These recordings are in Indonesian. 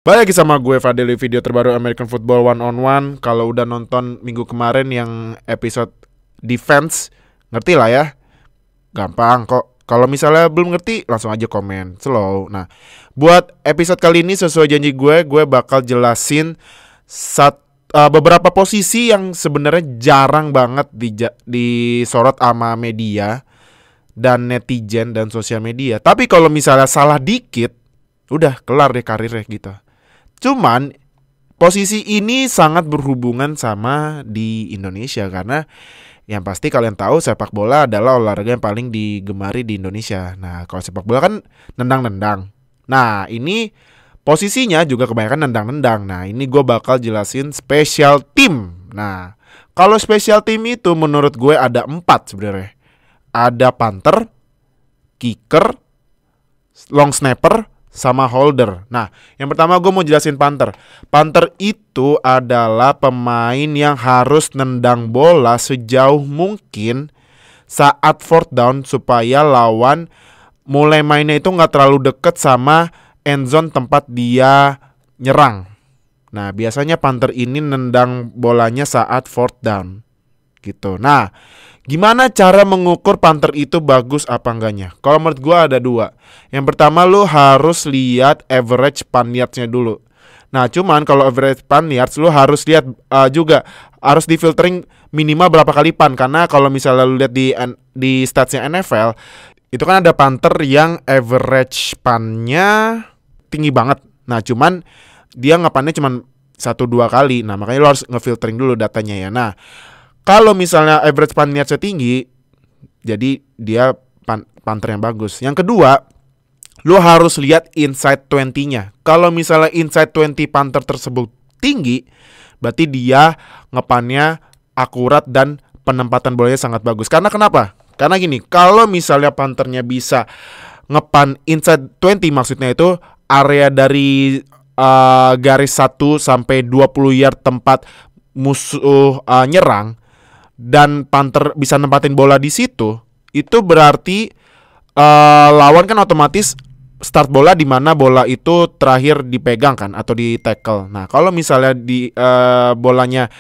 Balik lagi sama gue Fadil di video terbaru American Football One on One. Kalau udah nonton minggu kemarin yang episode defense, ngerti lah ya. Gampang kok. Kalau misalnya belum ngerti, langsung aja komen slow. Nah, buat episode kali ini sesuai janji gue bakal jelasin beberapa posisi yang sebenarnya jarang banget disorot sama media dan netizen dan sosial media. Tapi kalau misalnya salah dikit, udah kelar deh karirnya gitu. Cuman posisi ini sangat berhubungan sama di Indonesia karena yang pasti kalian tahu sepak bola adalah olahraga yang paling digemari di Indonesia. Nah, kalau sepak bola kan nendang-nendang. Nah, ini posisinya juga kebanyakan nendang-nendang. Nah, ini gue bakal jelasin special team. Nah, kalau special team itu menurut gue ada 4 sebenarnya. Ada punter, kicker, long snapper, sama holder. Nah, yang pertama gue mau jelasin punter. Punter itu adalah pemain yang harus nendang bola sejauh mungkin saat fourth down supaya lawan mulai mainnya itu gak terlalu deket sama end zone tempat dia nyerang. Nah, biasanya punter ini nendang bolanya saat fourth down gitu. Nah, gimana cara mengukur punter itu bagus apa enggaknya? Kalau menurut gue ada 2. Yang pertama lu harus lihat average punt yards-nya dulu. Nah, cuman kalau average punt yards lu harus lihat juga harus difiltering minimal berapa kali punt. Karena kalau misalnya lu lihat di statsnya NFL, itu kan ada punter yang average punt-nya tinggi banget. Nah, cuman dia ngepunnya cuman 1-2 kali. Nah, makanya lu harus ngefiltering dulu datanya ya. Nah, kalau misalnya average punt yards-nya tinggi, jadi dia punter yang bagus. Yang kedua, lu harus lihat inside 20-nya. Kalau misalnya inside 20 punter tersebut tinggi, berarti dia ngepunnya akurat dan penempatan bolanya sangat bagus. Karena kenapa? Karena gini, kalau misalnya punternya bisa ngepunt inside 20, maksudnya itu area dari garis 1 sampai 20 yard tempat musuh nyerang, dan punter bisa nempatin bola di situ, itu berarti lawan kan otomatis start bola di mana bola itu terakhir dipegang kan atau di tackle. Nah, kalau misalnya di bolanya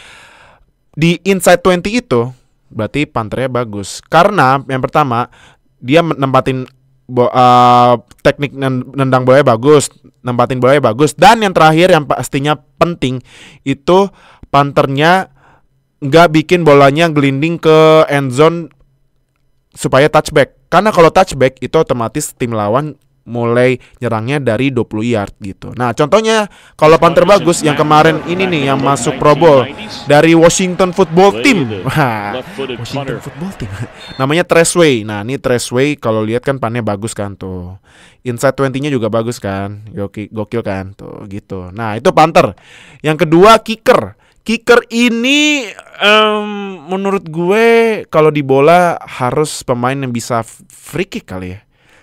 di inside 20 itu, berarti punternya bagus. Karena yang pertama, dia nempatin teknik nendang bolanya bagus, nempatin bolanya bagus, dan yang terakhir yang pastinya penting itu punternya nggak bikin bolanya gelinding ke end zone supaya touchback. Karena kalau touchback itu otomatis tim lawan mulai nyerangnya dari 20 yard gitu. Nah, contohnya kalau punter bagus yang kemarin ini nih yang masuk Pro Bowl dari Washington Football Team. Wah, Washington Football Team. Namanya Traceway. Nah, ini Traceway kalau lihat kan punnya bagus kan tuh. Inside 20-nya juga bagus kan. Gokil kan tuh gitu. Nah, itu punter. Yang kedua kicker. Kicker ini menurut gue kalau di bola harus pemain yang bisa free kick kali ya.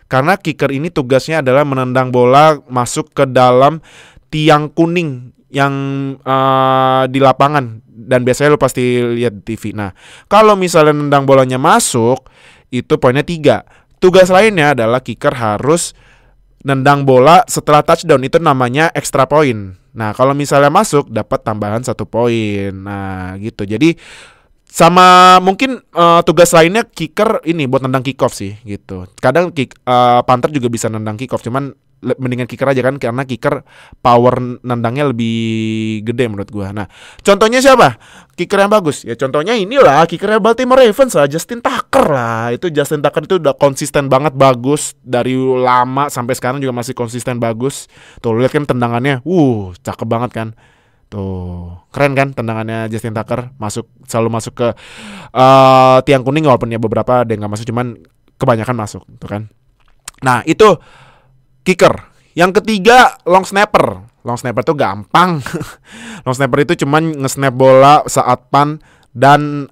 Karena kicker ini tugasnya adalah menendang bola masuk ke dalam tiang kuning yang di lapangan. Dan biasanya lo pasti lihat di TV. Nah, kalau misalnya nendang bolanya masuk, itu poinnya 3. Tugas lainnya adalah kicker harus nendang bola setelah touchdown, itu namanya extra point. Nah, kalau misalnya masuk dapat tambahan 1 poin. Nah, gitu. Jadi sama mungkin tugas lainnya kicker ini buat nendang kickoff sih gitu. Kadang punter juga bisa nendang kickoff, cuman mendingan kicker aja kan karena kicker power nendangnya lebih gede menurut gua. Nah, contohnya siapa? Kicker yang bagus. Ya contohnya inilah kickernya Baltimore Ravens lah, Justin Tucker lah. Itu Justin Tucker itu udah konsisten banget bagus dari lama sampai sekarang juga masih konsisten bagus. Tuh lihat kan tendangannya. Cakep banget kan. Tuh, keren kan tendangannya Justin Tucker, selalu masuk ke tiang kuning walaupun ya beberapa ada yang nggak masuk, cuman kebanyakan masuk, tuh kan. Nah, itu kicker. Yang ketiga long snapper. Long snapper tuh gampang. Long snapper itu cuman nge-snap bola saat punt dan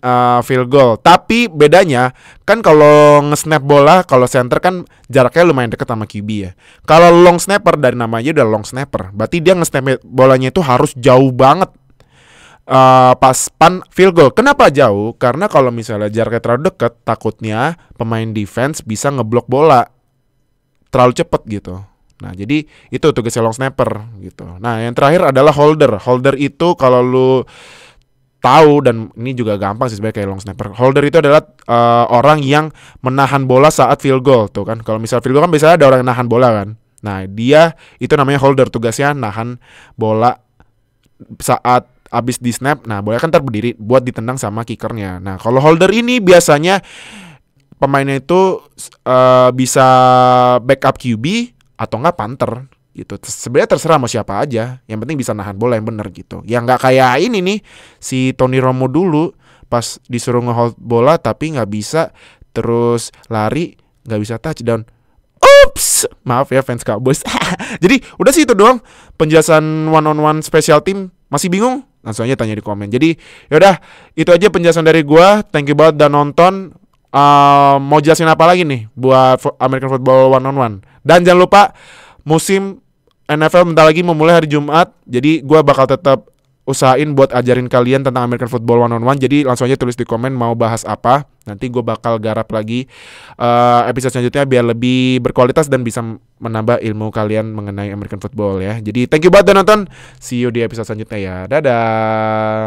field goal. Tapi bedanya kan kalau nge-snap bola, kalau center kan jaraknya lumayan dekat sama QB ya. Kalau long snapper dari namanya udah long snapper, berarti dia nge-snap bolanya itu harus jauh banget. Pas punt field goal. Kenapa jauh? Karena kalau misalnya jaraknya terlalu dekat, takutnya pemain defense bisa ngeblok bola terlalu cepet gitu. Nah, jadi itu tugasnya long snapper gitu. Nah, yang terakhir adalah holder. Holder itu kalau lu tahu, dan ini juga gampang sih sebenarnya kayak long snapper. Holder itu adalah orang yang menahan bola saat field goal tuh kan. Kalau misal field goal kan biasanya ada orang yang nahan bola kan. Nah, dia itu namanya holder, tugasnya nahan bola saat abis di snap. Nah, bola kan berdiri buat ditendang sama kickernya. Nah, kalau holder ini biasanya pemainnya itu bisa backup QB atau enggak punter gitu. Sebenarnya terserah mau siapa aja, yang penting bisa nahan bola yang bener gitu. Ya nggak kayak ini nih si Tony Romo dulu pas disuruh ngehold bola tapi nggak bisa, terus lari nggak bisa touchdown. Ups, maaf ya fans Cowboys. Jadi udah sih itu doang penjelasan one on one special team. Masih bingung? Langsung aja tanya di komen. Jadi yaudah itu aja penjelasan dari gua. Thank you banget udah nonton. Mau jelasin apa lagi nih buat American Football One on One. Dan jangan lupa musim NFL bentar lagi memulai hari Jumat. Jadi gue bakal tetap usahain buat ajarin kalian tentang American Football One on One. Jadi langsung aja tulis di komen mau bahas apa. Nanti gue bakal garap lagi episode selanjutnya biar lebih berkualitas dan bisa menambah ilmu kalian mengenai American Football ya. Jadi thank you banget udah nonton. See you di episode selanjutnya ya. Dadah.